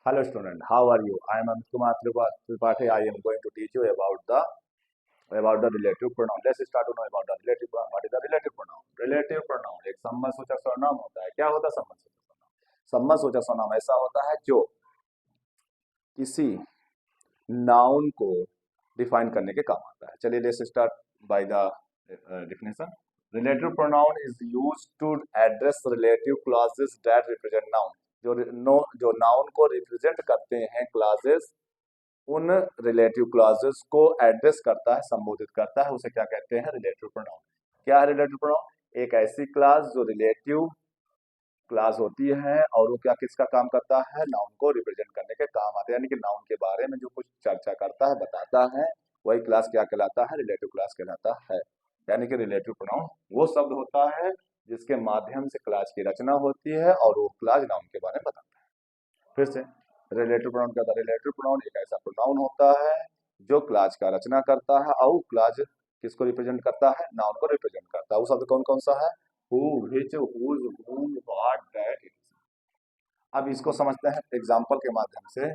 Hello student, how are you? I am Amit Kumar Tripathi. I am going to teach you about the relative pronoun. Let's start to know about the relative pronoun. What is the relative pronoun? Relative pronoun एक संबंधसूचक सर्वनाम होता है। क्या होता है संबंधसूचक सर्वनाम? संबंधसूचक सर्वनाम ऐसा होता है जो किसी नाउन को डिफाइन करने के काम आता है। चलिए let's start by the definition. Relative pronoun is used to address relative clauses that represent noun. जो नाउन को रिप्रेजेंट करते हैं क्लासेस, उन रिलेटिव क्लॉजेस को एड्रेस करता है, संबोधित करता है, उसे क्या कहते हैं? Relative pronoun. क्या है रिलेटिव प्रोनाउन? एक ऐसी क्लास जो रिलेटिव क्लास होती है और वो क्या किसका काम करता है? नाउन को रिप्रेजेंट करने के काम आते हैं। यानी कि नाउन के बारे में जो कुछ चर्चा करता है, बताता है, वही क्लास क्या कहलाता है? रिलेटिव क्लास कहलाता है। यानी कि रिलेटिव प्रोनाउन वो शब्द होता है जिसके माध्यम से क्लास की रचना होती है और वो क्लास नाउन के बारे में बताता है। फिर से रिलेटिव प्रोनाउन क्या होता है? रिलेटिव प्रोनाउन एक ऐसा प्रोनाउन होता है जो क्लास का रचना करता है और क्लास किसको रिप्रेजेंट करता है? नाउन को रिप्रेजेंट करता है। वो शब्द कौन कौन सा है? Who, which, whose, whom, what, that. अब इसको समझते हैं एग्जाम्पल के माध्यम से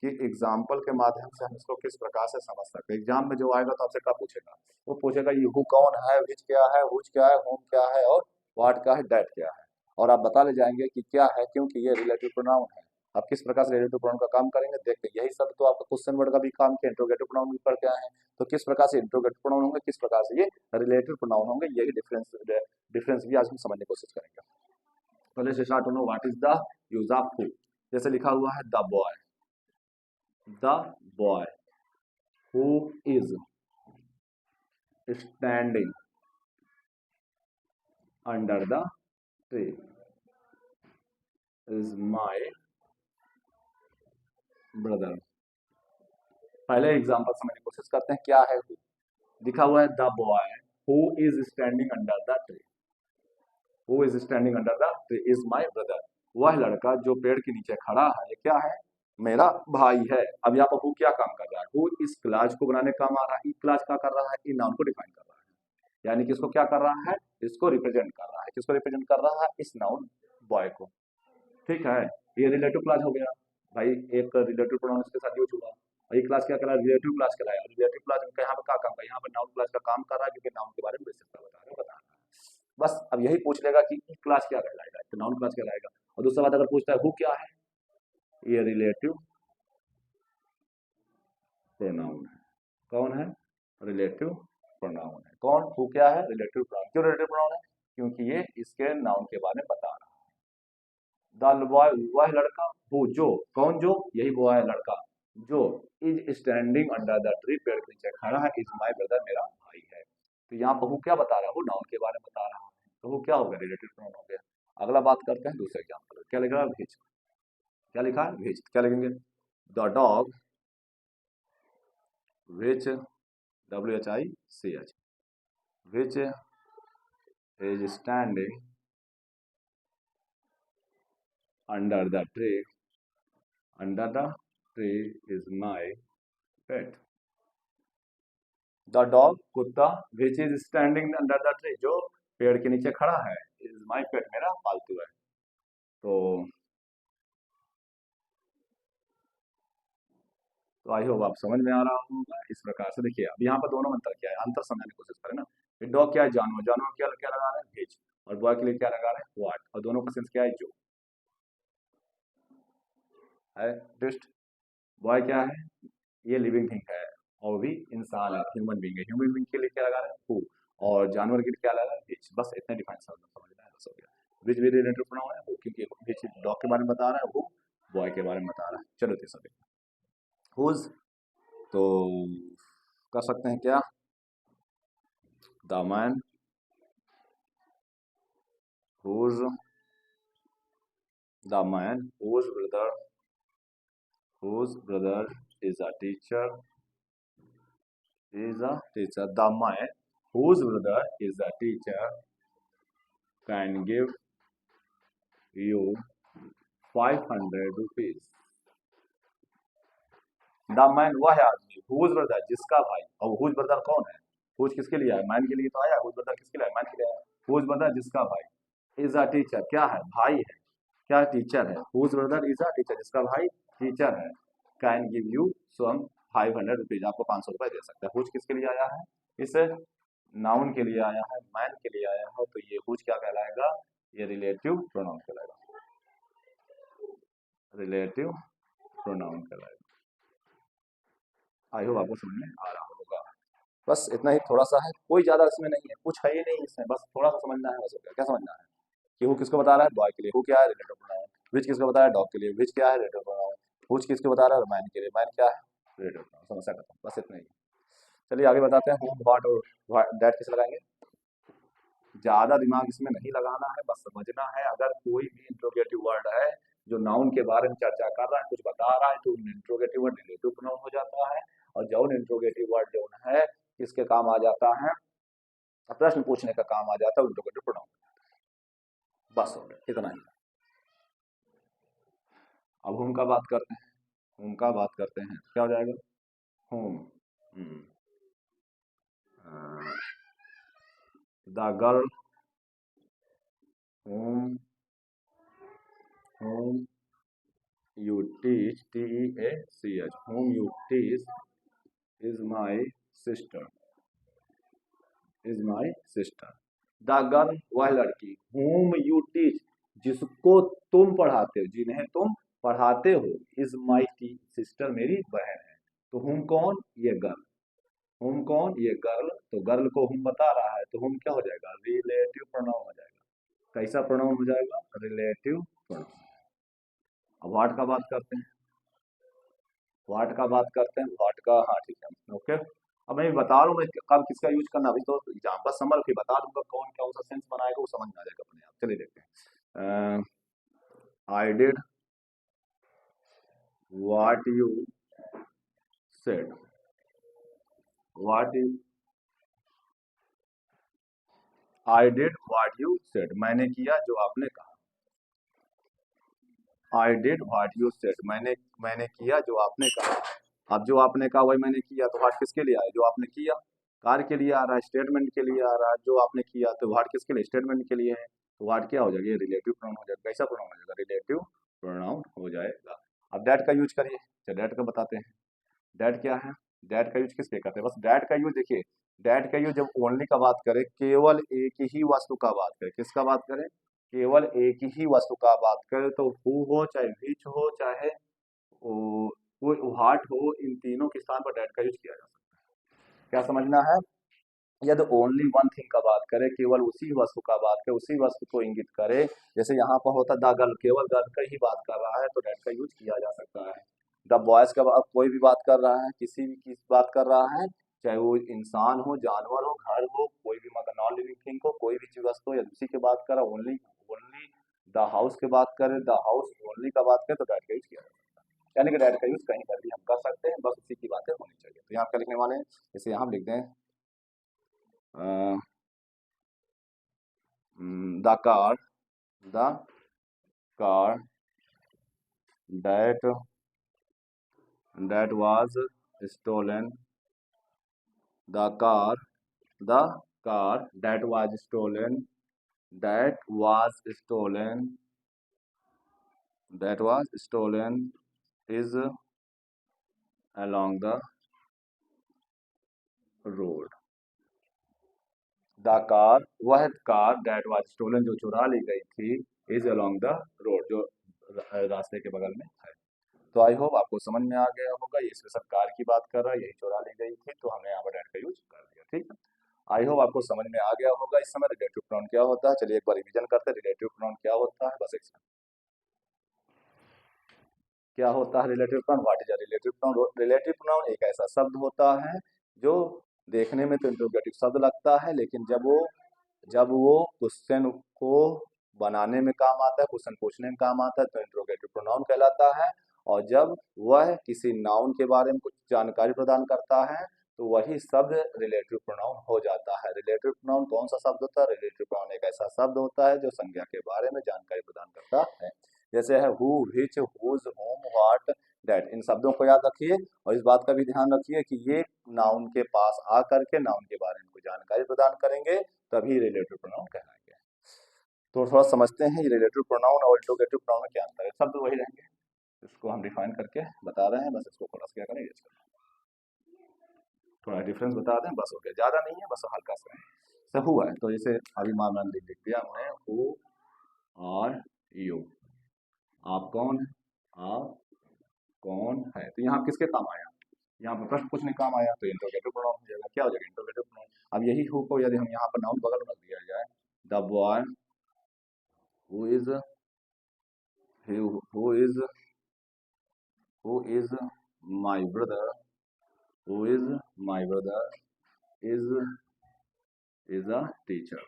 कि एग्जाम्पल के माध्यम से हम इसको किस प्रकार से समझ सकते हैं। एग्जाम में जो आएगा तो आपसे क्या पूछेगा? वो पूछेगा ये हु कौन है, व्हिच क्या है, हुज क्या है, होम क्या है और व्हाट क्या है, दैट क्या है। और आप बता ले जाएंगे कि क्या है, क्योंकि ये रिलेटिव प्रोनाउन है। आप किस प्रकार से रिलेटिव प्रोनाउन का काम करेंगे देखते हैं। यही सब तो आपका क्वेश्चन वर्ड का भी काम किया, इंट्रोगेटिव प्रोनाउन भी पढ़ के आए हैं। तो किस प्रकार से इंट्रोगेटिव प्रोनाउन होंगे, किस प्रकार से ये रिलेटिव प्रोनाउन होंगे, यही डिफरेंस भी आज हम समझने की कोशिश करेंगे। पहले से स्टार्ट होना, what is the use of who. जैसे लिखा हुआ है the boy who is standing under the tree is my brother. पहले एग्जांपल समझने की कोशिश करते हैं। क्या है हु? लिखा हुआ है the boy who is standing under the tree. Who is standing under the tree is my brother. वह लड़का जो पेड़ के नीचे खड़ा है क्या है? मेरा भाई है। अब यहाँ पर हु क्या काम कर रहा है? हु इस क्लास को बनाने का काम आ रहा है। क्लास क्या कर रहा है? इन नाउन को डिफाइन कर रहा है। यानी कि इसको क्या कर रहा है? इसको रिप्रेजेंट कर रहा है। किसको रिप्रेजेंट कर रहा है? इस नाउन बॉय को। ठीक है, ये रिलेटिव क्लास हो गया भाई। एक रिलेटिव प्रोनाउन इसके साथ यूज हुआ और ये क्लास क्या कहलाया? रिलेटिव क्लास कहलाया। रिलेटिव क्लास इनका यहाँ पर क्या काम है? यहाँ पर नाउन क्लास का काम कर रहा है, क्योंकि नाउन के बारे में विशेषता बता रहा है। बस अब यही पूछ लेगा कि ई क्लास क्या कहलाएगा, तो नाउन क्लास कहलाएगा। और दूसरा बात अगर पूछता है हु क्या है, ये रिलेटिव प्रोनाउन है। कौन है? रिलेटिव प्रोनाउन है। कौन? हु क्या है? Relative pronoun. क्यों रिलेटिव प्रोनाउन है? क्योंकि ये इसके नाउन के बारे में बता रहा है। द बॉय वह लड़का, हु जो, कौन जो? यही वो है लड़का जो is standing under the tree, पेड़ के नीचे खड़ा है, इज माई ब्रदर मेरा भाई है। तो यहाँ पर हु क्या बता रहा है? वो नाउन के बारे में बता रहा है। तो वो क्या हो गया? रिलेटिव प्रोनाउन हो गया। अगला बात करते हैं दूसरे एग्जाम्पल। क्या लिखा है? व्हिच। क्या लिखा है? व्हिच। क्या लिखेंगे? The dog which, WHICH, which is standing under the tree, is my pet. The dog कुत्ता, which is standing under the tree, जो पेड़ के नीचे खड़ा है, is my pet, मेरा पालतू है। तो आई होप आप समझ में आ रहा होगा। इस प्रकार से देखिए, अब यहाँ पर दोनों में अंतर क्या है, अंतर समझने की कोशिश करें ना। डॉग क्या है? जानवर। जानवर क्या क्या लगा रहा है? व्हिच। और बॉय के लिए क्या लगा रहा है? व्हाट। और दोनों का सेंस क्या है? जो है। ट्विस्ट। बॉय क्या है? ये लिविंग थिंग है और भी इंसान है, ह्यूमन बींग है। ह्यूमन बींग के लिए क्या लगा रहा है? हु। और जानवर के लिए क्या लगा रहा है? व्हिच। बस इतने डिफाइन समझना है, बस हो गया। व्हिच भी रिलेटिव प्रोनाउन है, क्योंकि व्हिच डॉग के बारे में बता रहा है, हु बॉय के बारे में बता रहा है। चलो तीसरा देखो, हुज। तो कर सकते हैं क्या? The man whose, the man whose brother is a teacher, the man whose brother is a teacher can give you 500 rupees. The man वह है आदमी, हुज ब्रदर जिसका भाई। और हुज ब्रदर कौन है? हुज किसके लिए है? मैन के लिए तो आया। हुज ब्रदर किसके लिए है? मैन के लिए आया। हुज ब्रदर जिसका भाई, इज अ टीचर क्या है? भाई है। क्या टीचर है, whose brother is a teacher, जिसका भाई टीचर है, can give you some 500 rupees, आपको 500 रुपए दे सकता है। हुज किसके लिए आया है, इस नाउन के लिए आया है, मैन के लिए आया है, तो ये हुज क्या कहलाएगा, ये रिलेटिव प्रोनाउन कहलाएगा, रिलेटिव प्रोनाउन कहलाएगा। आई होप आपको समझ में आ रहा होगा। बस इतना ही थोड़ा सा है, कोई ज्यादा इसमें नहीं है, कुछ है ही नहीं इसमें, बस थोड़ा सा समझना है, बस हो गया। क्या समझना है कि हु किसको बता रहा है, बॉय के लिए, हु क्या है रिलेटिव प्रोनाउन, विच किसको बता रहा है, डॉग के लिए, विच क्या है रिलेटिव प्रोनाउन, हुच किसको बता रहा है, मैन के लिए, मैन क्या है रिलेटिव प्रोनाउन। समस्या खत्म, बस इतना ही। चलिए आगे बताते हैं, हुम व्हाट और दैट किसे लगाएंगे। ज्यादा दिमाग इसमें नहीं लगाना है, बस समझना है। अगर कोई भी इंट्रोगेटिव वर्ड है जो नाउन के बारे में चर्चा कर रहा है, कुछ बता रहा है, तो इंट्रोगेटिव वर्ड रिलेटिव प्रोनाउन हो जाता है। और जौन इंट्रोगेटिव वर्ड जो है किसके काम आ जाता है, प्रश्न पूछने का काम आ जाता है इंट्रोगेटिव प्रोनाउन। बस हो गया, इतना ही। अब होम का बात करते हैं, होम का बात करते हैं, क्या हो जाएगा, home, the girl home, home you teach, T-E-A-C-H, whom you teach is my sister, is my sister. The girl, वह लड़की, whom you teach, जिसको तुम पढ़ाते हो, जिन्हें तुम पढ़ाते हो, is my sister, मेरी बहन है। तो whom कौन, ये गर्ल, whom कौन, ये गर्ल, तो गर्ल को whom बता रहा है, तो whom क्या हो जाएगा, रिलेटिव प्रोनाउन हो जाएगा। कैसा प्रोनाउन हो जाएगा, रिलेटिव प्रोनाउन। अब व्हाट का बात करते हैं, व्हाट का बात करते हैं, व्हाट का, हाँ ठीक है, ओके। अब मैं बता रहा हूँ मैं कब किसका यूज करना, अभी तो एग्जाम्पल समझ के बता दूंगा, कौन कौन सा सेंस बनाएगा वो समझ में आ जाएगा अपने आप। चलिए देखते हैं, I did what you said, what you, I did what you said, मैंने किया जो आपने कहा, I did what you said, मैंने किया जो आपने कहा। अब जो आपने कहा वही मैंने किया, तो व्हाट किसके लिए आया, जो आपने किया, कार्य के लिए आ रहा है, स्टेटमेंट के लिए आ रहा है, जो आपने किया, तो व्हाट किसके लिए, स्टेटमेंट के लिए है, तो व्हाट क्या हो जाएगा, ये रिलेटिव प्रोनाउन हो जाएगा। कैसा प्रोनाउन हो जाएगा, रिलेटिव प्रोनाउन हो जाएगा। अब दैट का यूज करिए, चलिए दैट का बताते हैं। दैट क्या है, दैट का यूज किस लिए करते हैं, बस दैट का यूज देखिए, दैट का यूज जब ओनली का बात करें, केवल एक ही वस्तु का बात करें, किसका बात करें, केवल एक ही वस्तु का बात करें, तो हु हो चाहे विच हो चाहे कोई व्हाट हो, इन तीनों के स्थान पर दैट का यूज किया जा सकता है। क्या समझना है, यदि ओनली वन थिंग का बात करें, केवल उसी वस्तु का बात करें, उसी वस्तु को इंगित करे, जैसे यहाँ पर होता द गर्ल, केवल गर्ल का ही बात कर रहा है, तो दैट का यूज किया जा सकता है। द बॉयज का कोई भी बात कर रहा है, किसी भी की बात कर रहा है, चाहे वो इंसान हो, जानवर हो, घर हो, कोई भी मतलब नॉन लिविंग थिंग हो, कोई भी चीज वस्तु हो, यदि उसी की बात कर रहा, ओनली ओनली द हाउस की बात करें, द हाउस ओनली का बात करें, तो दैट का यूज किया जा सकता है। यानी कि दैट का यूज कहीं पर भी हम कर सकते हैं, बस उसी की बातें होनी चाहिए। तो यहाँ क्या लिखने वाले हैं, जैसे यहाँ हम लिख दें, the car that was stolen, the car that was stolen, is along the road। The car, वह कार, दैट वाज स्टोलन, जो चुरा ली गई थी, इज अलोंग द रोड, जो रास्ते के बगल में है। तो आई होप आपको समझ में आ गया होगा, ये स्पेशल कार की बात कर रहा है, यही चुरा ली गई थी, तो हमने यहाँ पर दैट का यूज कर दिया। ठीक है, आई होप आपको समझ में आ गया होगा। इस समय रिलेटिव प्रोनाउन क्या होता है, चलिए एक बार रिवीजन करते हैं, रिलेटिव प्रोनाउन क्या होता है, बस एक क्या होता है relative pronoun, what is a relative pronoun. Relative pronoun एक ऐसा शब्द होता है जो देखने में तो इंट्रोगेटिव शब्द लगता है, लेकिन जब वो क्वेश्चन को बनाने में काम आता है, क्वेश्चन पूछने में काम आता है, तो इंट्रोगेटिव प्रोनाउन कहलाता है। और जब वह किसी नाउन के बारे में कुछ जानकारी प्रदान करता है, तो वही शब्द रिलेटिव प्रोनाउन हो जाता है। रिलेटिव प्रोनाउन कौन सा शब्द होता है, रिलेटिव प्रोनाउन एक ऐसा शब्द होता है जो संज्ञा के बारे में जानकारी प्रदान करता है। जैसे है who, which, whose, whom, what, that, इन शब्दों को याद रखिए और इस बात का भी ध्यान रखिए कि ये नाउन के पास आ करके नाउन के बारे में कोई जानकारी प्रदान करेंगे, तभी रिलेटिव प्रोनाउन कहलाएंगे। तो थोड़ा समझते हैं ये रिलेटिव प्रोनाउन और इंट्रोगेटिव प्रोनाउन में क्या अंतर है। शब्द वही रहेंगे, इसको हम डिफाइन करके बता रहे हैं, बस इसको थोड़ा सा क्या करें, थोड़ा डिफरेंस बता दें, बस हो गया, ज़्यादा नहीं है, बस हल्का सा हुआ है। तो जैसे अभी मान लिख दिया हमने, हु आर यू, आप कौन, आप कौन है। तो यहाँ किसके काम आया, यहाँ पर प्रश्न पूछने काम आया, तो इंट्रोगेटिव प्रोनाउन हो जाएगा। क्या हो जाएगा, इंट्रोगेटिव प्रोनाउन। अब यही हु को यदि हम यहाँ पर नाउन बगल में रख दिया जाए, the boy who is who is my brother, who is my brother is a teacher,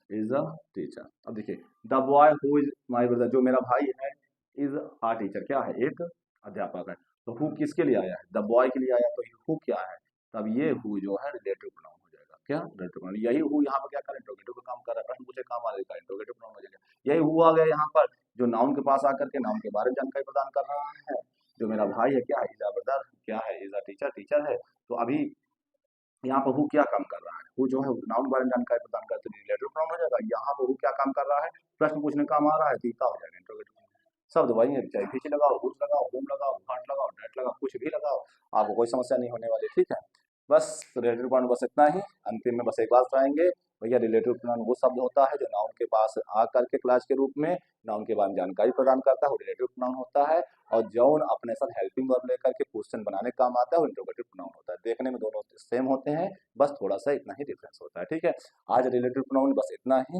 is a teacher. अब देखिए, the boy who is my brother, जो मेरा भाई है, इज अ टीचर, क्या है, एक अध्यापक है। तो हु किसके लिए आया है, द बॉय के लिए आया, तो हु क्या है, तब ये हु जो है रिलेटिव प्रोनाउन हो जाएगा। क्या, रिलेटिव प्रोनाउन। यही हु यहाँ पर क्या कर रहा है, इंट्रोगेटिव का काम कर रहा है, प्रश्न पूछे काम आ जाएगा, इंट्रोगेटिव प्रोनाउन हो जाएगा। यही हु आ गया यहाँ पर, जो नाउन के पास आकर के नाउन के बारे में जानकारी प्रदान कर रहा है। जो मेरा भाई है, क्या है, इज अ ब्रदर, क्या है, इज अ टीचर, टीचर है। तो अभी यहाँ पर हु क्या काम कर रहा है, हु जो है नाउन के बारे में जानकारी प्रदान करते हैं, रिलेटिव प्रोनाउन हो जाएगा। यहाँ पर हु क्या काम कर रहा है, प्रश्न पूछने का काम आ रहा है, तो क्या हो जाएगा, इंट्रोगेटिव। शब्द वही है, चाहे पीछे लगाओ, हुज लगाओ, हुम लगाओ, हट लगाओ, डेट लगाओ, कुछ भी लगाओ, आपको कोई समस्या नहीं होने वाली। ठीक है, बस रिलेटिव प्रोनाउन बस इतना ही। अंतिम में बस एक बात आएंगे, भैया रिलेटिव प्रोनाउन वो शब्द होता है जो नाउन के पास आ करके क्लास के रूप में नाउन के बारे में जानकारी प्रदान करता है, वो रिलेटिव प्रोनाउन होता है। और जौन अपने साथ हेल्पिंग वर्ब लेकर के क्वेश्चन बनाने का काम आता है, वो इंट्रोगेटिव प्रोनाउन होता है। देखने में दोनों सेम होते हैं, बस थोड़ा सा इतना ही डिफरेंस होता है। ठीक है, आज रिलेटिव प्रोनाउन बस इतना ही।